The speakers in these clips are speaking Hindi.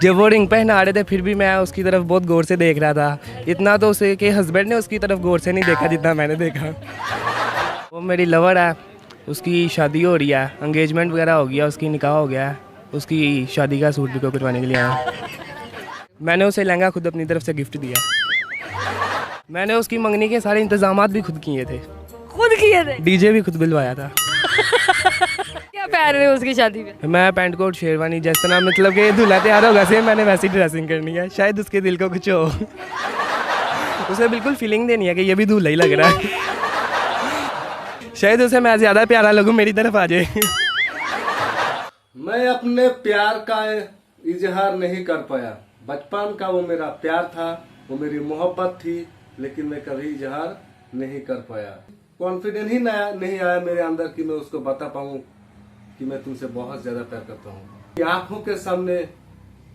जब वो रिंग पहना रहे थे फिर भी मैं उसकी तरफ बहुत गौर से देख रहा था। इतना तो उसे कि हस्बैंड ने उसकी तरफ गौर से नहीं देखा जितना मैंने देखा। वो मेरी लवर है, उसकी शादी हो रही है, एंगेजमेंट वगैरह हो गया, उसकी निकाह हो गया है, उसकी शादी का सूट भी को करवाने के लिए आया। मैंने उसे लहंगा खुद अपनी तरफ से गिफ्ट दिया। मैंने उसकी मंगनी के सारे इंतजामात भी खुद किए थे। खुद किए थे? डीजे भी खुद बुलवाया था। क्या पहन रहे हो उसकी शादी में? मैं पैंट कोट शेरवानी, जिस तरह मतलब कि दूल्हा तैयार होगा सेम मैंने वैसी ड्रेसिंग करनी है। शायद उसके दिल को कुछ हो, उसे बिल्कुल फीलिंग देनी है कि ये भी दूल्हा ही लग रहा है। शायद उसे मैं ज़्यादा प्यारा लगूं, मेरी तरफ आ जाए। मैं अपने प्यार का इजहार नहीं कर पाया। बचपन का वो मेरा प्यार था, वो मेरी मोहब्बत थी, लेकिन मैं कभी इजहार नहीं कर पाया। कॉन्फिडेंस ही नहीं आया मेरे अंदर कि मैं उसको बता पाऊँ कि मैं तुमसे बहुत ज्यादा प्यार करता हूँ। आंखों के सामने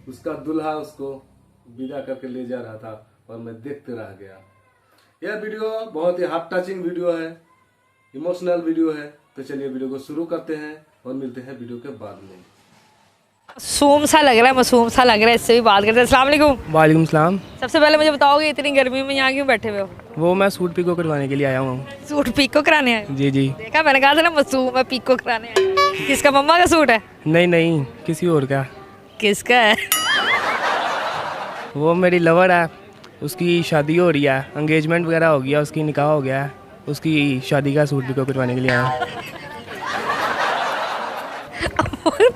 उसका दूल्हा उसको विदा करके ले जा रहा था और मैं देखते रह गया। यह वीडियो बहुत ही हार्ट टचिंग वीडियो है, इमोशनल वीडियो है। तो चलिए वीडियो को शुरू करते हैं और मिलते हैं वीडियो के बाद में। मासूम सा लग रहा है, मासूम सा लग रहा है, इससे भी बात करते हैं। अस्सलाम वालेकुम। वालेकुम सलाम। सबसे पहले मुझे बताओगे इतनी गर्मी में यहाँ क्यों बैठे हुए हो? वो मैं सूट पिको करवाने के लिए आया हूँ। सूट पीको कराने आए? जी जी। देखा, मैंने कहा था ना मासूम है, पीको कराने आए। किसका, मम्मा का सूट है? नहीं नहीं, किसी और का। किसका है? वो मेरी लवर है, उसकी शादी हो रही है, एंगेजमेंट वगैरह हो गया, उसकी निकाह हो गया है, उसकी शादी का सूट पिको करवाने के लिए आया।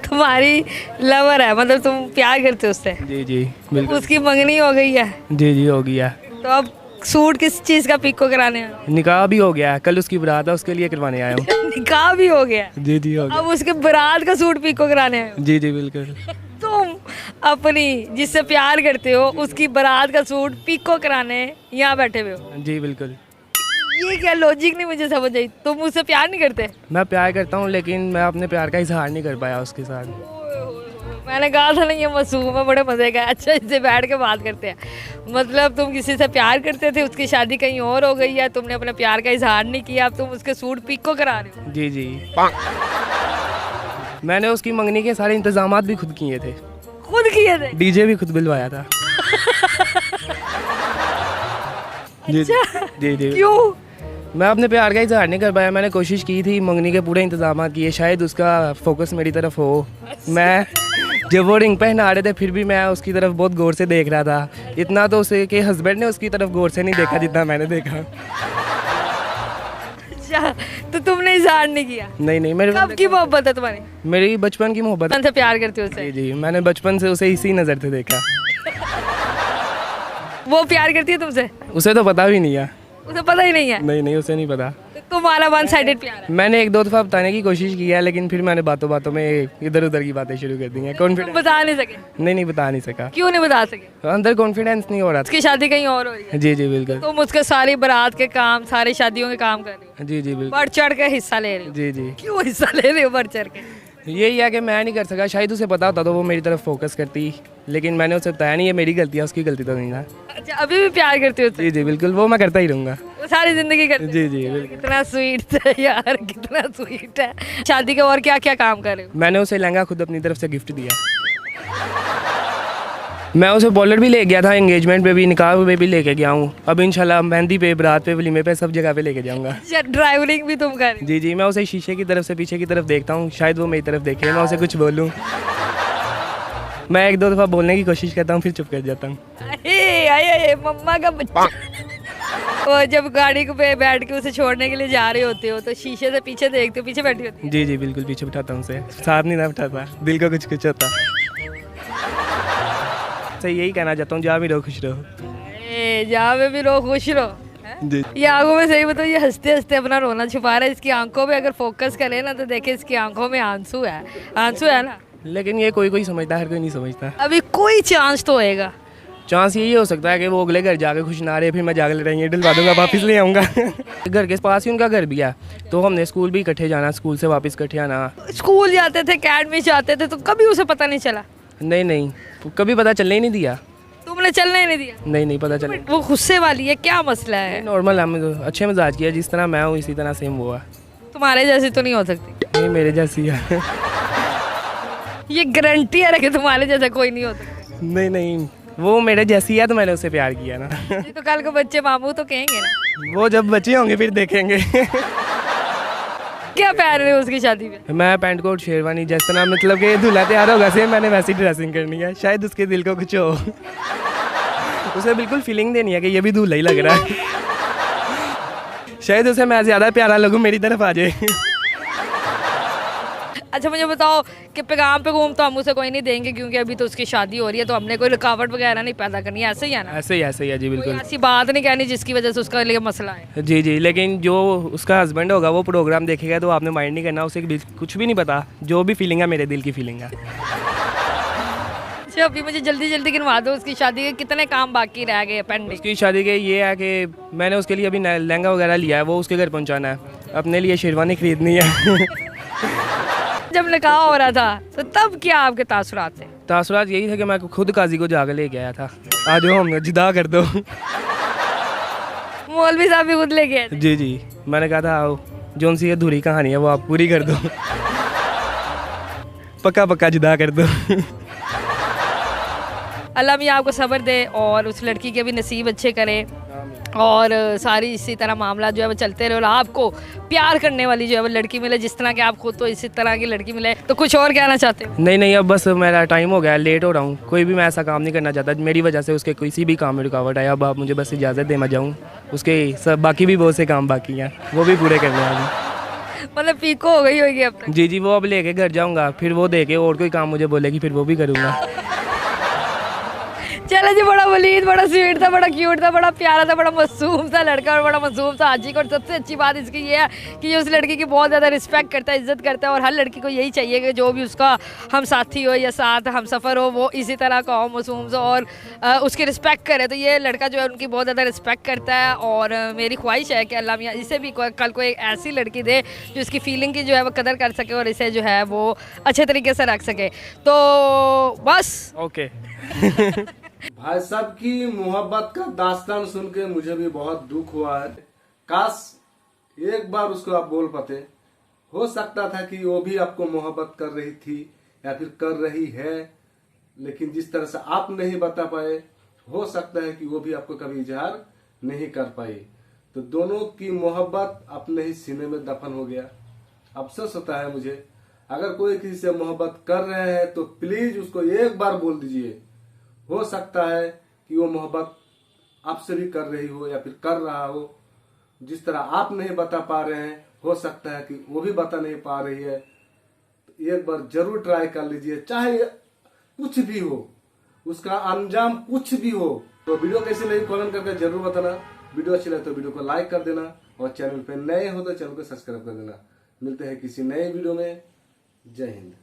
तुम्हारी लवर है, मतलब तुम प्यार करते हो उससे? जी जी बिल्कुल। उसकी मंगनी हो गई है? जी जी हो गया। तो अब सूट किस चीज़ का पीको कराने आए? निकाह भी हो गया है, कल उसकी बारात है, उसके लिए करवाने आया हूँ। निकाह भी हो गया? जी जी हो गया। अब उसके बारात का सूट पीको कराने आए? जी जी बिल्कुल। तुम अपनी जिससे प्यार करते हो उसकी बारात का सूट पीको कराने यहाँ बैठे हुए हो? जी बिल्कुल। ये क्या लॉजिक नहीं मुझे समझ आई। तुम मुझसे प्यार नहीं करते? मैं प्यार करता हूँ, लेकिन मैं अपने प्यार का इजहार नहीं कर पाया उसके साथ। मैंने कहा था ना ये मासूम है, बड़े मजे का। अच्छा, इससे बैठ के बात करते हैं। मतलब तुम किसी से प्यार करते थे, उसकी शादी कहीं और हो गई है, तुमने अपने प्यार का इजहार नहीं किया, अब तुम उसके सूट पीको करा रहे हो? जी जी। मैंने उसकी मंगनी के सारे इंतजामात भी खुद किए थे। खुद किए थे? डीजे भी खुद बुलवाया था। जी जी जी। क्यों? मैं अपने प्यार का इजहार नहीं कर पाया। मैंने कोशिश की थी, मंगनी के पूरे इंतजाम किए, शायद उसका फोकस मेरी तरफ हो। मैं जब वो रिंग पहना रहे थे फिर भी मैं उसकी तरफ बहुत गौर से देख रहा था। इतना तो उसे कि हस्बैंड ने उसकी तरफ गौर से नहीं देखा जितना मैंने देखा। अच्छा, तो तुमने इजहार नहीं किया? नहीं नहीं, मेरे कब की मोहब्बत है तुम्हारी? मेरी बचपन की मोहब्बत है। कौन से प्यार करते हो उससे? जी जी, मैंने बचपन से उसे इसी नज़र से देखा। वो प्यार करती है तुमसे? उसे तो पता भी नहीं है। उसे पता ही नहीं है? नहीं नहीं, उसे नहीं पता। तो तुम्हारा वन साइडेड प्यार है? मैंने एक दो दफ़ा बताने की कोशिश की है, लेकिन फिर मैंने बातों बातों में इधर उधर की बातें शुरू कर दी हैं। तुम कॉन्फिडेंस बता नहीं सके? नहीं बता नहीं सका। क्यों नहीं बता सके? अंदर कॉन्फिडेंस नहीं हो रहा उसकी शादी कहीं और हो रही है? था। जी जी बिल्कुल। तुम उसके सारी बारात के काम, सारी शादियों के काम कर रहे हो, जी जी बिल्कुल। बढ़ चढ़ के हिस्सा ले रहे हो? जी जी। क्यों हिस्सा ले रहे हो बढ़ चढ़ के? यही है कि मैं नहीं कर सका। शायद उसे पता होता तो वो मेरी तरफ फोकस करती, लेकिन मैंने उसे बताया नहीं। ये मेरी गलती है, उसकी गलती तो नहीं है। अच्छा, अभी भी प्यार करते हो उससे? जी जी बिल्कुल, वो मैं करता ही रहूँगा। वो सारी जिंदगी करते हो? जी जी बिल्कुल। कितना स्वीट है यार, कितना स्वीट है। शादी के और क्या क्या काम कर रहे हो? मैंने उसे लहंगा खुद अपनी तरफ से गिफ्ट दिया। मैं उसे बॉलर भी ले गया था, एंगेजमेंट पे भी, निकाह पे भी लेके गया हूँ। अब इंशाल्लाह मेहंदी पे, बारात पे, वलीमे पे, सब जगह पे लेके जाऊँगा। अच्छा, ड्राइवरिंग भी तुम कर रहे हो? जी जी। मैं उसे शीशे की तरफ से पीछे की तरफ देखता हूँ, शायद वो मेरी तरफ देखे, मैं उसे कुछ बोलूँ। मैं एक दो दफ़ा बोलने की कोशिश करता हूँ, फिर चुप कर जाता हूँ। अरे मम्मा का बच्चा। वो जब गाड़ी पे बैठ के उसे छोड़ने के लिए जा रहे होते हो तो शीशे से पीछे देखते हो, पीछे बैठी होती जी जी बिल्कुल, पीछे बिठाता हूँ उसे, साथ नहीं ना बिठाता, दिल को कुछ कुछ होता। तो यही कहना चाहता हूँ, जहाँ भी रहो खुश रहो। है? जहाँ पे भी रहो खुश रहो। जी। ये आंखों में, सही बताओ, ये हंसते हंसते अपना रोना छुपा रहा है। इसकी आंखों पे अगर फोकस करे ना तो देखे इसकी आंखों में आंसू है। आंसू है ना? लेकिन ये कोई कोई समझता है, हर कोई नहीं समझता। अभी कोई चांस तो होएगा। चांस यही हो सकता है कि वो अगले घर जाके खुश ना रहे, फिर मैं जागले रहेंगे, डलवा दूंगा, वापस ले आऊँगा। घर के पास ही उनका घर भी है, तो हमने स्कूल भी इकट्ठे जाना, स्कूल से वापस इकट्ठे आना। स्कूल जाते थे, अकेडमी जाते थे, तो कभी उसे पता नहीं चला? नहीं नहीं, कभी पता चलने ही नहीं दिया। तुमने चलने ही नहीं दिया? नहीं पता चले। वो गुस्से वाली है, क्या मसला है? नॉर्मल है, तो अच्छे मजाज किया, जिस तरह मैं हूँ इसी तरह सेम वो है। तुम्हारे जैसी तो नहीं हो सकती? नहीं, मेरे जैसी है। ये गारंटी है कि तुम्हारे जैसा कोई नहीं होता? नहीं नहीं, वो मेरे जैसी है तो मैंने उससे प्यार किया ना। ये तो कल को बच्चे मामू तो कहेंगे ना। वो जब बच्चे होंगे फिर देखेंगे। क्या पहन रहे हो उसकी शादी में? मैं पैंट कोट शेरवानी, जिस तरह मतलब कि दूल्हा तैयार होगा सेम मैंने वैसी ड्रेसिंग करनी है। शायद उसके दिल को कुछ हो, उसे बिल्कुल फीलिंग देनी है कि ये भी दूल्हा ही लग रहा है। शायद उसे मैं ज़्यादा प्यारा लगूं, मेरी तरफ आ जाए। अच्छा मुझे बताओ कि पैगाम पे घूम तो हम उसे कोई नहीं देंगे क्योंकि अभी तो उसकी शादी हो रही है, तो हमने कोई रुकावट वगैरह नहीं पैदा करनी है, ऐसे ही है ना? ऐसे ही है जी, कोई बिल्कुल। ऐसी बात नहीं कहनी जिसकी वजह से उसका लिए मसला है। जी जी, लेकिन जो उसका हस्बैंड होगा वो प्रोग्राम देखेगा तो आपने माइंड नहीं करना, उसे कुछ भी नहीं पता, जो भी फीलिंग है मेरे दिल की फीलिंग है। अच्छा अभी मुझे जल्दी जल्दी गिनवा दो उसकी शादी के कितने काम बाकी रह गए पेंडिंग? उसकी शादी के ये है कि मैंने उसके लिए अभी लहंगा वगैरह लिया है, वो उसके घर पहुंचाना है, अपने लिए शेरवानी खरीदनी है। जब निकाह हो रहा था तो तब क्या आपके तासुरात थे? तासुरात यही था कि मैं खुद काजी को जाकर लेके आया था, आज हम जिदा कर दो। मौलवी साहब भी खुद ले गए थे? जी जी, मैंने कहा था आओ जोन सी अधूरी कहानी है वो आप पूरी कर दो। पक्का पक्का जिदा कर दो। अल्लाह मियाँ आपको सब्र दे और उस लड़की के भी नसीब अच्छे करे और सारी इसी तरह मामला जो है वो चलते रहे और आपको प्यार करने वाली जो है वो लड़की मिले, जिस तरह के आप खुद तो इसी तरह की लड़की मिले। तो कुछ और कहना चाहते हो? नहीं नहीं, अब बस मेरा टाइम हो गया, लेट हो रहा हूँ, कोई भी मैं ऐसा काम नहीं करना चाहता मेरी वजह से उसके किसी भी काम में रुकावट आया। अब आप मुझे बस इजाज़त दे मैं जाऊँ, उसके सब बाकी भी बहुत से काम बाकी हैं वो भी पूरे करने वाले। मतलब पीको हो गई होगी अब तक? जी जी, वो अब लेके घर जाऊँगा, फिर वो दे के और कोई काम मुझे बोलेगी फिर वो भी करूँगा। चलो जी, बड़ा वलीद, बड़ा स्वीट था, बड़ा क्यूट था, बड़ा प्यारा था, बड़ा मासूम था लड़का और बड़ा मासूम था हाजी का। और सबसे अच्छी बात इसकी ये है कि ये उस लड़की की बहुत ज़्यादा रिस्पेक्ट करता है, इज्जत करता है और हर लड़की को यही चाहिए कि जो भी उसका हम साथी हो या साथ हम सफ़र हो वो इसी तरह का हो, मासूम सा और उसकी रिस्पेक्ट करे। तो ये लड़का जो है उनकी बहुत ज़्यादा रिस्पेक्ट करता है और मेरी ख्वाहिश है कि अल्लाह मियाँ इसे भी कल को एक ऐसी लड़की दे जो इसकी फीलिंग की जो है वो कदर कर सके और इसे जो है वो अच्छे तरीके से रख सके। तो बस ओके। भाई साहब की मोहब्बत का दास्तान सुन के मुझे भी बहुत दुख हुआ है। काश एक बार उसको आप बोल पाते, हो सकता था कि वो भी आपको मोहब्बत कर रही थी या फिर कर रही है, लेकिन जिस तरह से आप नहीं बता पाए हो सकता है कि वो भी आपको कभी इजहार नहीं कर पाई। तो दोनों की मोहब्बत अपने ही सीने में दफन हो गया। अफसोस होता है मुझे। अगर कोई किसी से मोहब्बत कर रहे हैं तो प्लीज उसको एक बार बोल दीजिए, हो सकता है कि वो मोहब्बत आपसे भी कर रही हो या फिर कर रहा हो। जिस तरह आप नहीं बता पा रहे हैं हो सकता है कि वो भी बता नहीं पा रही है। तो एक बार जरूर ट्राई कर लीजिए, चाहे कुछ भी हो, उसका अंजाम कुछ भी हो। तो वीडियो कैसी लगी कमेंट करके जरूर बताना। वीडियो अच्छी लगे तो वीडियो को लाइक कर देना और चैनल पे नए हो तो चैनल को सब्सक्राइब कर देना। मिलते हैं किसी नए वीडियो में। जय हिंद।